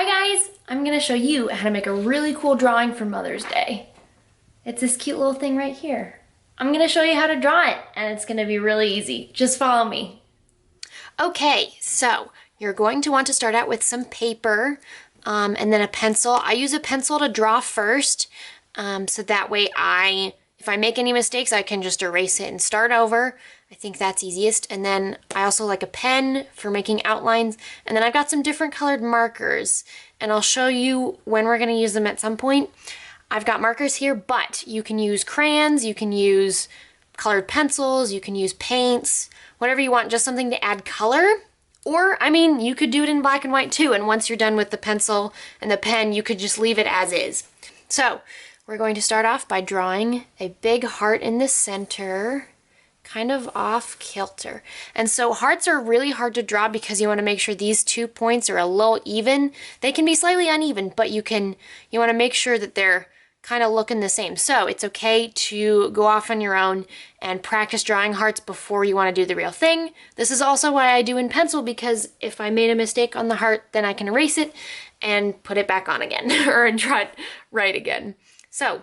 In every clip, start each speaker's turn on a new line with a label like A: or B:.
A: Hi guys! I'm gonna show you how to make a really cool drawing for Mother's Day. It's this cute little thing right here. I'm gonna show you how to draw it, and it's gonna be really easy. Just follow me.
B: Okay, so you're going to want to start out with some paper and then a pencil. I use a pencil to draw first, so that way if I make any mistakes, I can just erase it and start over. I think that's easiest. And then I also like a pen for making outlines. And then I've got some different colored markers, and I'll show you when we're going to use them at some point. I've got markers here, but you can use crayons, you can use colored pencils, you can use paints, whatever you want, just something to add color. Or, I mean, you could do it in black and white too, and once you're done with the pencil and the pen, you could just leave it as is. So, we're going to start off by drawing a big heart in the center, kind of off kilter. And so hearts are really hard to draw because you want to make sure these 2 points are a little even. They can be slightly uneven, but you want to make sure that they're kind of looking the same. So it's okay to go off on your own and practice drawing hearts before you want to do the real thing. This is also why I do in pencil, because if I made a mistake on the heart, then I can erase it and put it back on again or draw it right again. So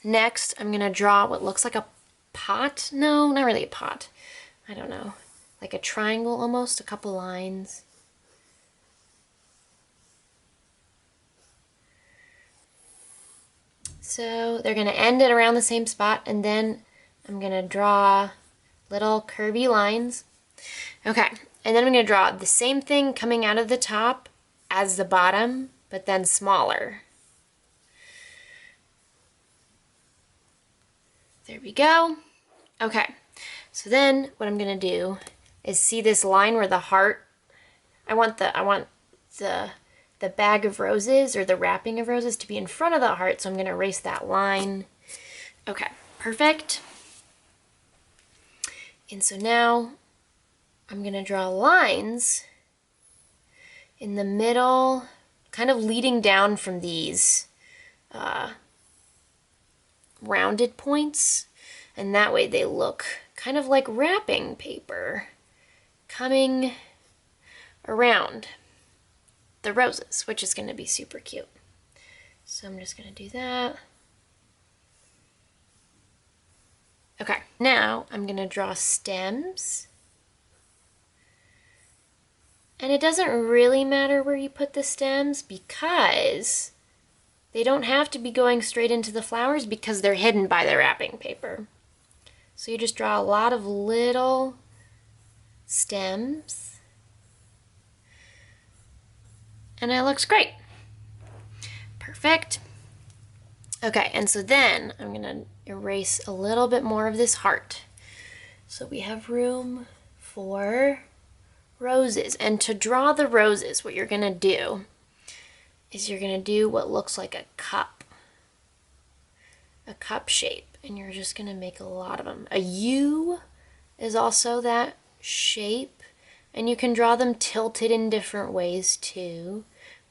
B: next I'm going to draw what looks like a pot. No, not really a pot. I don't know. Like a triangle almost, a couple lines. So they're going to end at around the same spot, and then I'm going to draw little curvy lines. Okay, and then I'm going to draw the same thing coming out of the top as the bottom, but then smaller. There we go. Okay, so then what I'm going to do is see this line where the heart, I want the bag of roses or the wrapping of roses to be in front of the heart, so I'm going to erase that line. Okay, perfect. And so now I'm going to draw lines in the middle, kind of leading down from these rounded points, and that way they look kind of like wrapping paper coming around the roses, which is going to be super cute. So I'm just going to do that. Okay, now I'm going to draw stems. And it doesn't really matter where you put the stems because they don't have to be going straight into the flowers because they're hidden by the wrapping paper. So you just draw a lot of little stems. And it looks great. Perfect. Okay, and so then I'm going to erase a little bit more of this heart. So we have room for roses. And to draw the roses, what you're going to do is you're going to do what looks like a cup shape. And you're just going to make a lot of them. A U is also that shape. And you can draw them tilted in different ways too,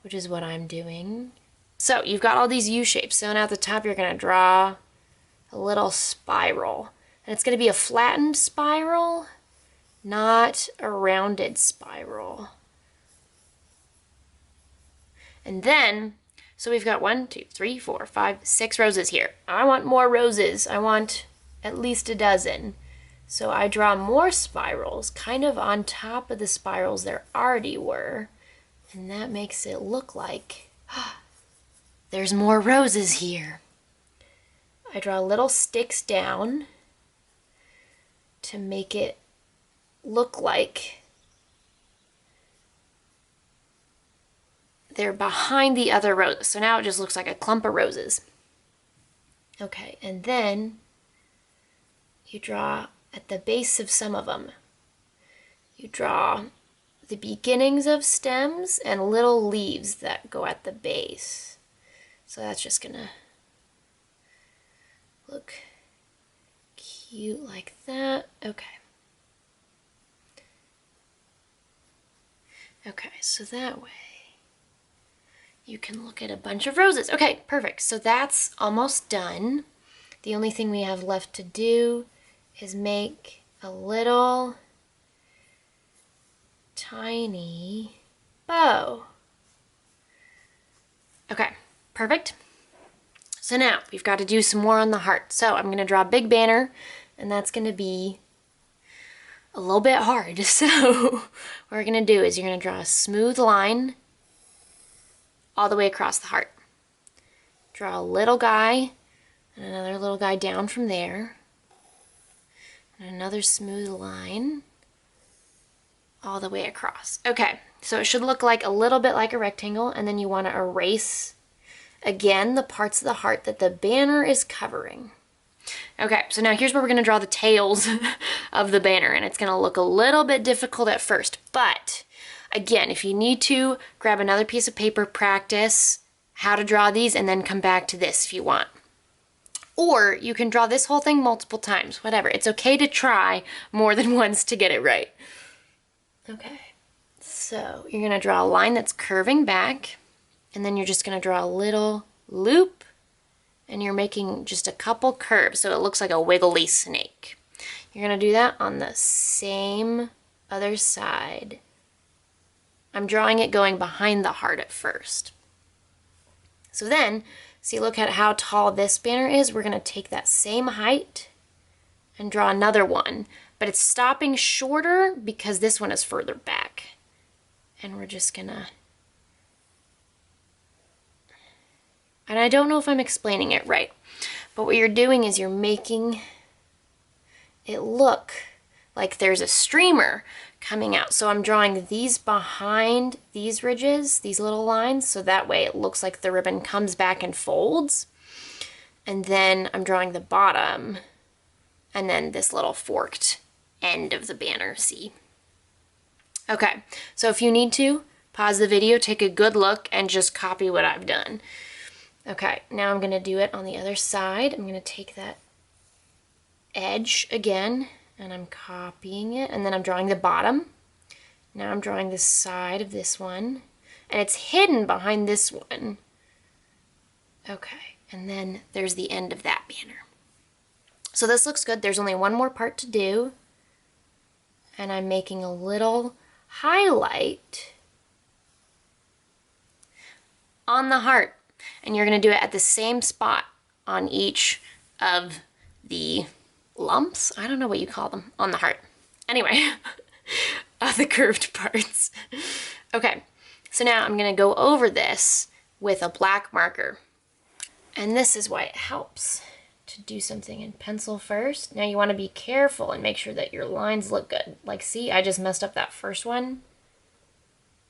B: which is what I'm doing. So you've got all these U shapes. So now at the top you're going to draw a little spiral. And it's going to be a flattened spiral, not a rounded spiral. And then, so we've got 1, 2, 3, 4, 5, 6 roses here. I want more roses. I want at least a dozen. So I draw more spirals kind of on top of the spirals there already were. And that makes it look like there's more roses here. I draw little sticks down to make it look like they're behind the other roses. So now it just looks like a clump of roses. Okay, and then you draw at the base of some of them. You draw the beginnings of stems and little leaves that go at the base. So that's just gonna look cute like that. Okay. Okay, so that way you can look at a bunch of roses. Okay, perfect. So that's almost done. The only thing we have left to do is make a little tiny bow. Perfect. So now we've got to do some more on the heart. So I'm going to draw a big banner, and that's going to be a little bit hard. So what we're going to do is you're going to draw a smooth line all the way across the heart. Draw a little guy and another little guy down from there. And another smooth line all the way across. Okay, so it should look like a little bit like a rectangle, and then you want to erase again the parts of the heart that the banner is covering. Okay, so now here's where we're going to draw the tails of the banner, and it's going to look a little bit difficult at first, but again, if you need to, grab another piece of paper, practice how to draw these, and then come back to this if you want. Or you can draw this whole thing multiple times, whatever. It's okay to try more than once to get it right. Okay, so you're going to draw a line that's curving back, and then you're just going to draw a little loop, and you're making just a couple curves so it looks like a wiggly snake. You're going to do that on the same other side. I'm drawing it going behind the heart at first. So then, see, look at how tall this banner is. We're going to take that same height and draw another one, but it's stopping shorter because this one is further back. And we're just going to... And I don't know if I'm explaining it right, but what you're doing is you're making it look like there's a streamer coming out. So I'm drawing these behind these ridges, these little lines, so that way it looks like the ribbon comes back and folds. And then I'm drawing the bottom, and then this little forked end of the banner, see? Okay, so if you need to, pause the video, take a good look, and just copy what I've done. Okay, now I'm going to do it on the other side. I'm going to take that edge again, and I'm copying it, and then I'm drawing the bottom. Now I'm drawing the side of this one, and it's hidden behind this one. Okay, and then there's the end of that banner. So this looks good. There's only one more part to do, and I'm making a little highlight on the heart. And you're going to do it at the same spot on each of the lumps. I don't know what you call them on the heart. Anyway, the curved parts. Okay, so now I'm going to go over this with a black marker. And this is why it helps to do something in pencil first. Now you want to be careful and make sure that your lines look good. Like, see, I just messed up that first one.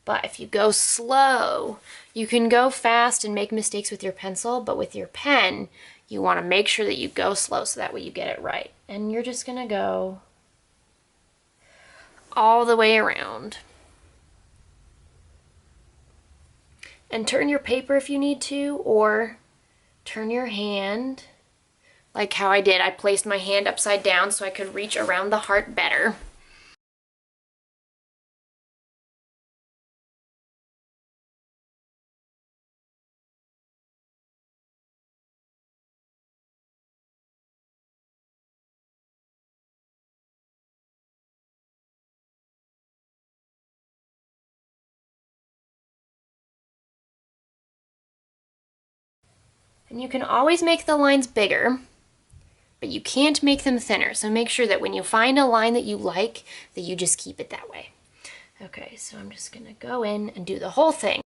B: But if you go slow, you can go fast and make mistakes with your pencil, but with your pen, you want to make sure that you go slow so that way you get it right. And you're just going to go all the way around. And turn your paper if you need to, or turn your hand like how I did. I placed my hand upside down so I could reach around the heart better. And you can always make the lines bigger, but you can't make them thinner. So make sure that when you find a line that you like, that you just keep it that way. Okay, so I'm just gonna go in and do the whole thing.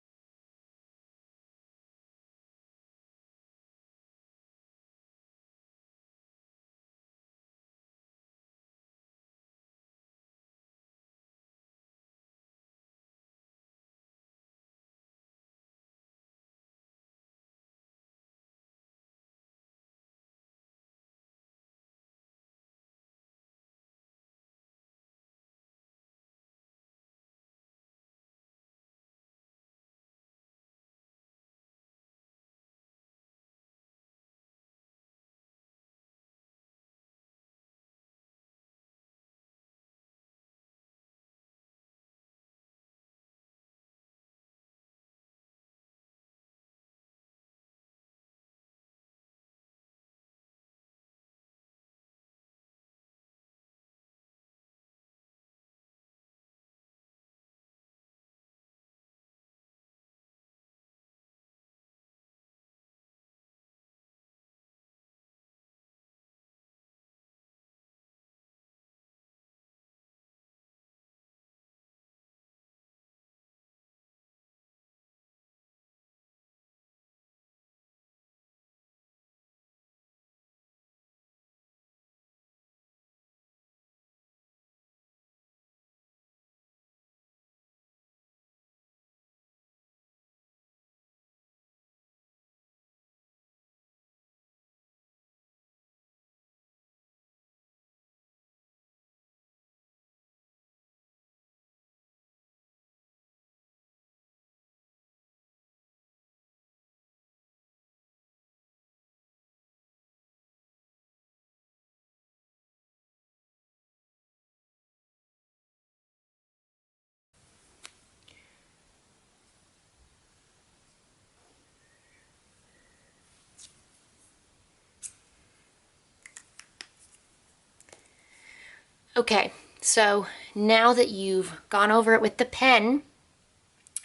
B: Okay, so now that you've gone over it with the pen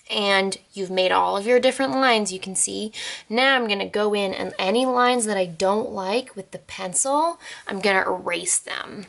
B: and you've made all of your different lines, you can see, now I'm gonna go in and any lines that I don't like with the pencil, I'm gonna erase them.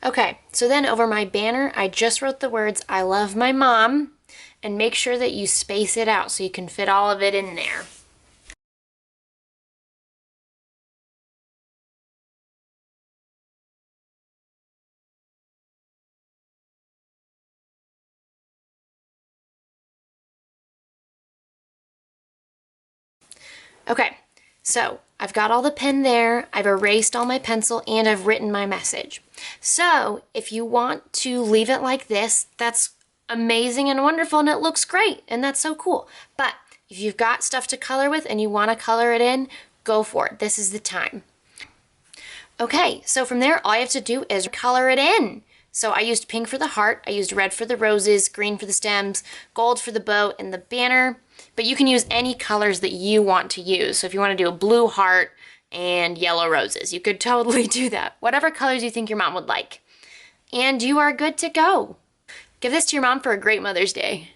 B: Okay, so then over my banner, I just wrote the words, I love my mom, and make sure that you space it out so you can fit all of it in there. Okay, so I've got all the pen there, I've erased all my pencil, and I've written my message. So if you want to leave it like this, that's amazing and wonderful and it looks great and that's so cool. But if you've got stuff to color with and you want to color it in, go for it. This is the time. Okay, so from there, all you have to do is color it in. So I used pink for the heart, I used red for the roses, green for the stems, gold for the bow and the banner, but you can use any colors that you want to use. So if you want to do a blue heart and yellow roses, you could totally do that. Whatever colors you think your mom would like. And you are good to go. Give this to your mom for a great Mother's Day.